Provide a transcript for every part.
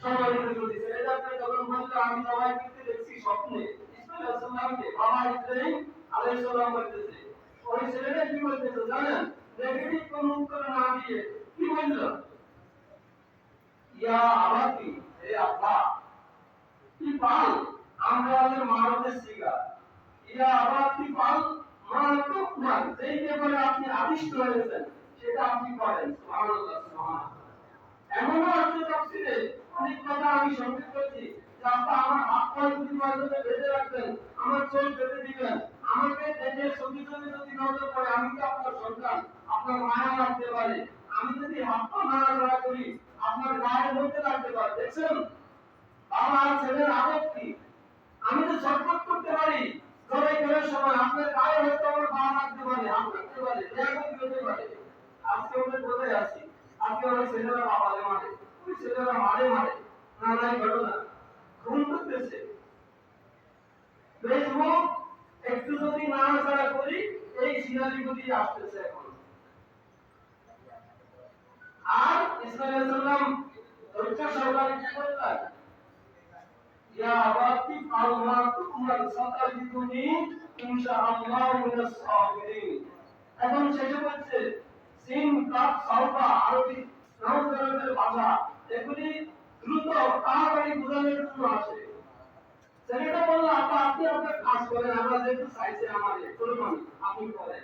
সম্মানিত যদি ছেলেটাকে যখন বললো আমি সবাই করতে দেখছি স্বপ্নে ইসমাইল আলাইহিস সালামকে বাবা ইব্রাহিম আলাইহিস সালাম বলতেছে ওই ছেলেটা কি বলতেছে জানেন নেগেটিভ কোন উত্তর না দিয়ে কি বলল ইয়া আবাতি হে আব্বা কি পাল আমরা আমাদের মানবের সিগা ইয়া আবাতি পাল মা তো কুরআন যেই ব্যাপারে আপনি আদিষ্ট হয়েছেন সেটা আপনি করেন সুবহানাল্লাহ সুবহানাল্লাহ এমনও আছে তাফসীরে অনেক কথা আমি সংক্ষেপ করছি যে আপনি আমার হাত পা দুটি পর্যন্ত বেঁধে রাখবেন আমার চোখ বেঁধে দিবেন আমাকে দেখে ছবি ছবি যদি নজর পড়ে আমি কি আপনার সন্তান আপনার মায়া লাগতে পারে আমি যদি হাত পা নাড়াচাড়া করি আপনার গায়ের মধ্যে লাগতে পারে দেখছেন বাবা আর ছেলের আদব কি আমি তো ছটফট করতে পারি জবাই করার সময় আপনার গায়ে হয়তো আমার পা লাগতে পারে হাত লাগতে পারে এরকম হতে পারে আজকে ওদের কোথায় আছি আজকে ওই ছেলেরা বাবারে মারে ওই ছেলেরা মারে নানাই ঘটনা খুন করতেছে ফেসবুক একটু যদি নাড়াচাড়া করি এই সিনারিগুলি আসতেছে এখন আর ইসমাইল আলাইহিস সালাম ধৈর্য সহকারে কি করলেন ইয়া আবাতি আল্লাহ তুমার সাতাজিদুনি ইনশাআল্লাহ মিনাস সাবিরিন এখন শেষে বলছে সিন কাফ সাউফা আরবি নামকরণের ভাষা এগুলি দ্রুত তাড়াতাড়ি বোঝানোর জন্য আসে ছেলেটা বলল আপনি আপনার কাজ করেন আমরা যেহেতু চাইছি আমাদের পরিমাণ আপনি করেন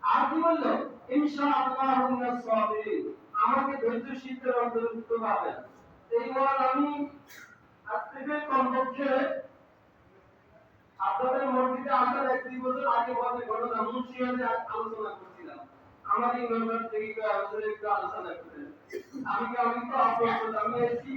আর কি বললো ইনশাআল্লাহ মিনাস সাবিরিন আমাকে ধৈর্যশীলদের অন্তর্ভুক্ত পাবেন এই ওয়াজ আমি আজ থেকে কমপক্ষে আপনাদের মসজিদে আসার 1-2 বছর আগে বলে ঘটনা মুন্সিয়াতে আলোচনা করছিলাম আমার এই মেম্বার থেকে আলোচনা করেন আমি তো আপনাদের আমি এসেছি